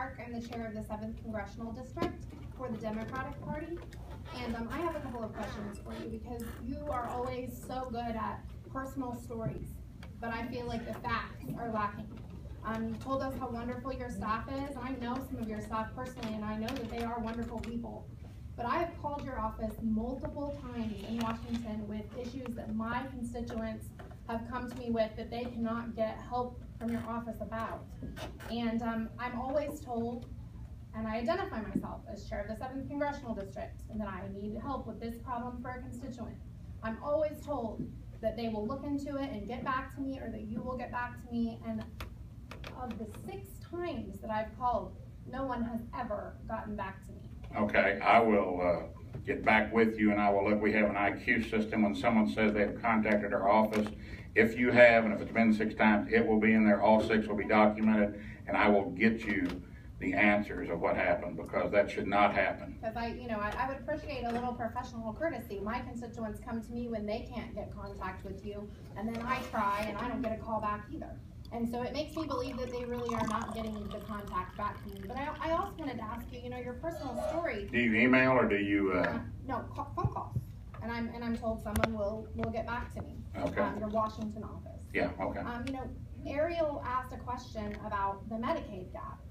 Stark. I'm the chair of the 7th Congressional District for the Democratic Party. And I have a couple of questions for you because you are always so good at personal stories, but I feel like the facts are lacking. You told us how wonderful your staff is, and I know some of your staff personally, and I know that they are wonderful people. But I have called your office multiple times in Washington with issues that my constituents have come to me with that they cannot get help from your office about. And I'm always told, and I identify myself as chair of the 7th Congressional District, and that I need help with this problem for a constituent. I'm always told that they will look into it and get back to me, or that you will get back to me, and of the 6 times that I've called, no one has ever gotten back to me. Okay, I will get back with you, and I will look. We have an IQ system. When someone says they've contacted our office, if you have, and if it's been 6 times, it will be in there. All 6 will be documented, and I will get you the answers of what happened, because that should not happen. Because I would appreciate a little professional courtesy. My constituents come to me when they can't get contact with you, and then I try and I don't get a call back either. And so it makes me believe that they really are not getting the contact back from you. But I also wanted to ask you, your personal story. Do you email or do you? No, phone calls. And I'm told someone will get back to me. Okay. Your Washington office. Yeah. Okay. Ariel asked a question about the Medicaid gap.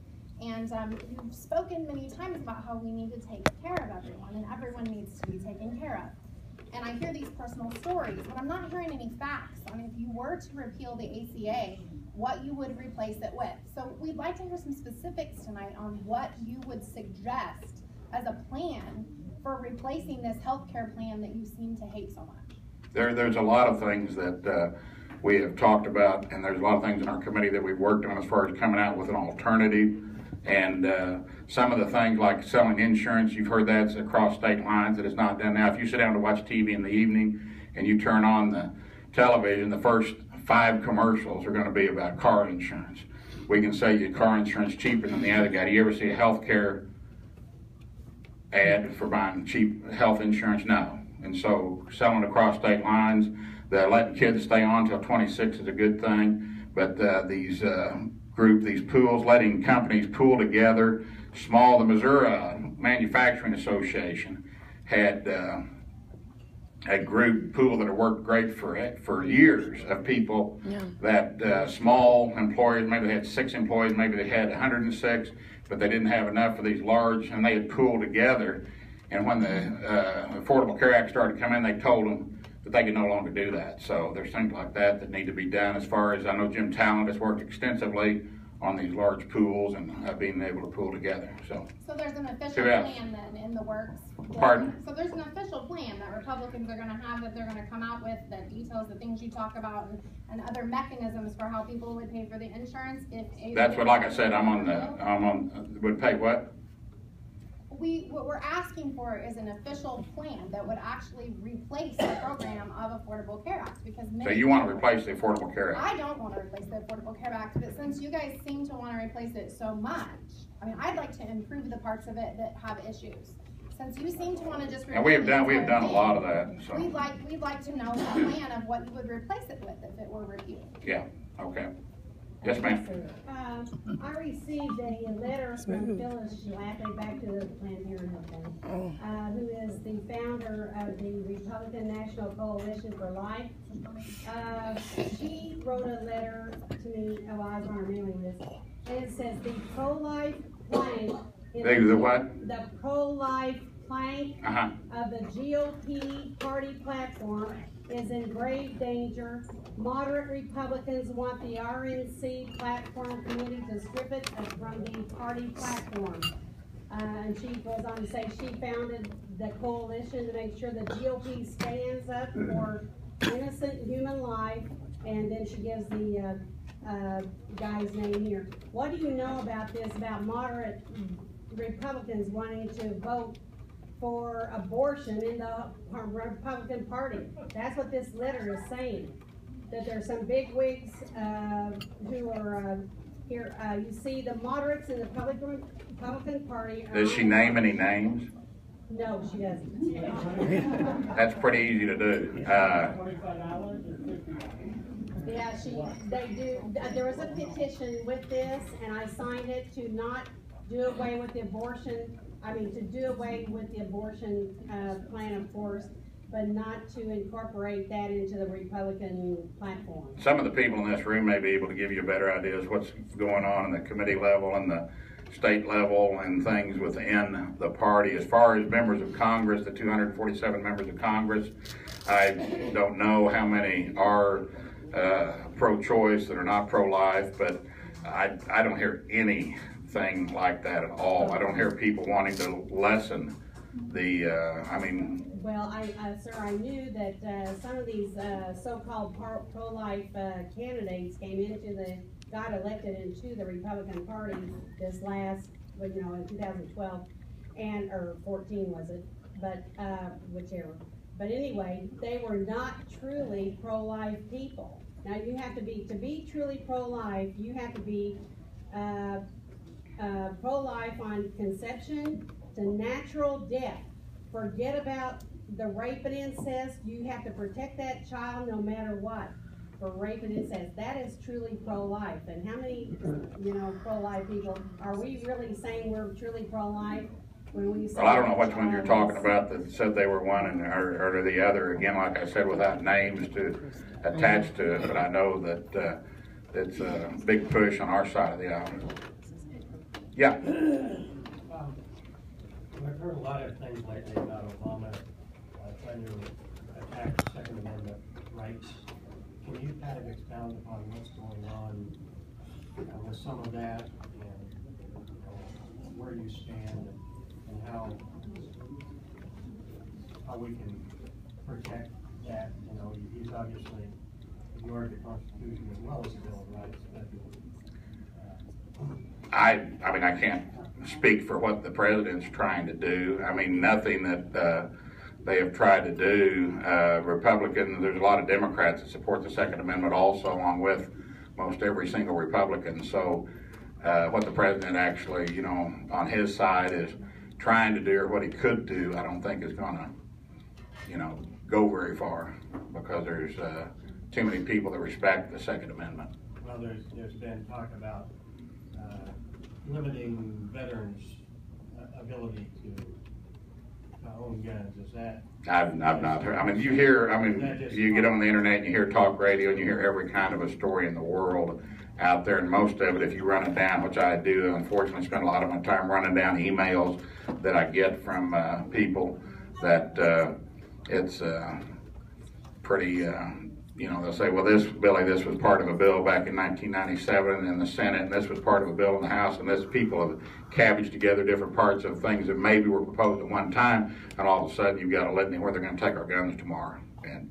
And you've spoken many times about how we need to take care of everyone, and everyone needs to be taken care of. And I hear these personal stories, but I'm not hearing any facts on if you were to repeal the ACA, what you would replace it with. So we'd like to hear some specifics tonight on what you would suggest as a plan for replacing this healthcare plan that you seem to hate so much. There's a lot of things that we have talked about, and there's a lot of things in our committee that we've worked on as far as coming out with an alternative. And some of the things like selling insurance, you've heard that's across state lines, that it's not done now. If you sit down to watch TV in the evening and you turn on the television, the first 5 commercials are going to be about car insurance. We can sell you car insurance cheaper than the other guy. Do you ever see a health care ad for buying cheap health insurance? No. And so selling across state lines, letting kids stay on till 26 is a good thing. But these pools, letting companies pool together. The Missouri Manufacturing Association had a group pool that had worked great for years of people. Yeah. That small employers, maybe they had 6 employees, maybe they had 106, but they didn't have enough for these large, and they had pooled together. And when the Affordable Care Act started to come in, they told them that they could no longer do that. So there's things like that need to be done. As far as I know, Jim Talent has worked extensively on these large pools and being able to pool together. So there's an official plan then in the works. Pardon? So there's an official plan that Republicans are going to have, that they're going to come out with, that details the things you talk about and other mechanisms for how people would pay for the insurance. That's what, like I said, would pay what? What we're asking for is an official plan that would actually replace the program of Affordable Care Act, because so you want to replace the Affordable Care Act? I don't want to replace the Affordable Care Act, but since you guys seem to want to replace it so much, I'd like to improve the parts of it that have issues. Since you seem to want to just replace and we have done a lot of that. So we'd like to know a plan of what you would replace it with if it were repealed. Yeah. Okay. Yes, ma'am. I received a letter from Phyllis Schlappe, back to the Planned Parenthood thing, who is the founder of the Republican National Coalition for Life. She wrote a letter to me while I was on her mailing list, and it says the pro-life plank. The what? The pro-life plank of the GOP party platform is in grave danger. Moderate Republicans want the RNC platform committee to strip it from the party platform. And she goes on to say she founded the coalition to make sure the GOP stands up for innocent human life, and then she gives the guy's name here. What do you know about this, about moderate Republicans wanting to vote for abortion in the Republican Party? That's what this letter is saying. That there's some big wigs who are here. You see the moderates in the Republican Party. Does she name any names? No, she doesn't. That's pretty easy to do. Yeah, they do. There was a petition with this, and I signed it to not do away with the abortion, to do away with the abortion, plan, of course, but not to incorporate that into the Republican platform. Some of the people in this room may be able to give you a better idea of what's going on in the committee level and the state level and things within the party. As far as members of Congress, the 247 members of Congress, I don't know how many are pro-choice that are not pro-life, but I don't hear anything like that at all. I don't hear people wanting to lessen the, Well, sir, I knew that some of these so-called pro-life candidates got elected into the Republican Party this last, in 2012, or 14 was it, but whichever. But anyway, they were not truly pro-life people. Now you have to be truly pro-life, you have to be pro-life on conception to natural death. Forget about the rape and incest. You have to protect that child no matter what. For rape and incest, that is truly pro-life. And how many, pro-life people are we really saying we're truly pro-life when we say? Well, I don't know which one you're talking about that said they were one or the other. Again, like I said, without names to attach to it, but I know that it's a big push on our side of the aisle. Yeah. I've heard a lot of things lately about Obama trying to attack the Second Amendment rights. Can you kind of expound upon what's going on with some of that, and where you stand, and how we can protect that? He's obviously ignored the Constitution as well as the Bill of Rights. But, I can't speak for what the president's trying to do. Nothing that they have tried to do. Republicans, there's a lot of Democrats that support the Second Amendment also, along with most every single Republican. So what the president actually, on his side is trying to do, or what he could do, I don't think is going to, go very far, because there's too many people that respect the Second Amendment. Well, there's been talk about limiting veterans' ability to own guns. Is that? I've not heard. You hear. You get on the internet and you hear talk radio and you hear every kind of a story in the world out there, and most of it, if you run it down, which I do, unfortunately, spend a lot of my time running down emails that I get from people that it's pretty. They'll say, well, this was part of a bill back in 1997 in the Senate, and this was part of a bill in the House, and this people have cabbaged together different parts of things that maybe were proposed at one time, and all of a sudden you've got a litany where they're going to take our guns tomorrow. And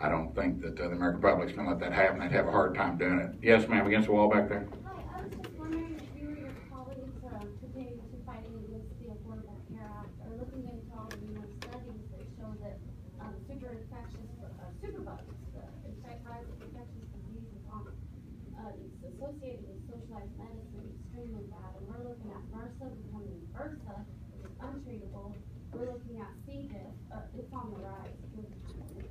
I don't think that the American public's going to let that happen. They'd have a hard time doing it. Yes, ma'am, against the wall back there. Hi, I was just wondering if you or your colleagues pertaining to fighting against the Affordable Care Act are looking into all the new studies that show that superbugs, infectious diseases associated with socialized medicine is extremely bad. And we're looking at MRSA becoming BRSA, which is untreatable. We're looking at C. diff, it's on the rise.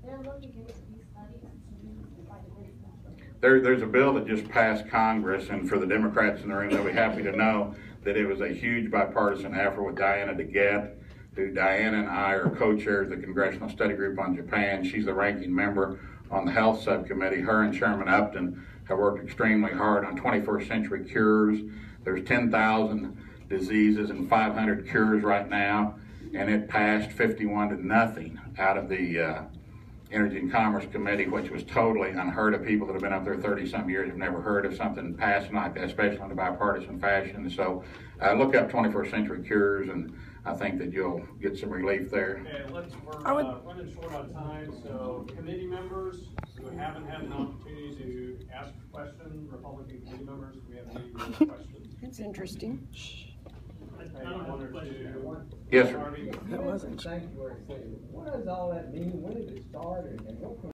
They're looking into these studies to use to fight against that. There's a bill that just passed Congress, and for the Democrats in the room, they'll be happy to know that it was a huge bipartisan effort with Diana DeGette, who Diana and I are co-chairs of the Congressional Study Group on Japan. She's the ranking member on the Health Subcommittee. Her and Chairman Upton have worked extremely hard on 21st century cures. There's 10,000 diseases and 500 cures right now, and it passed 51-0 out of the Energy and Commerce Committee, which was totally unheard of. People that have been up there 30-some years have never heard of something passing like that, especially in a bipartisan fashion. So look up 21st century cures, and I think that you'll get some relief there. Okay, we're running short on time, so committee members who haven't had an opportunity to ask a question, Republican committee members, do we have any more questions? That's interesting. I don't have a question. Yes, sir. That wasn't. What does all that mean? When did it start? And what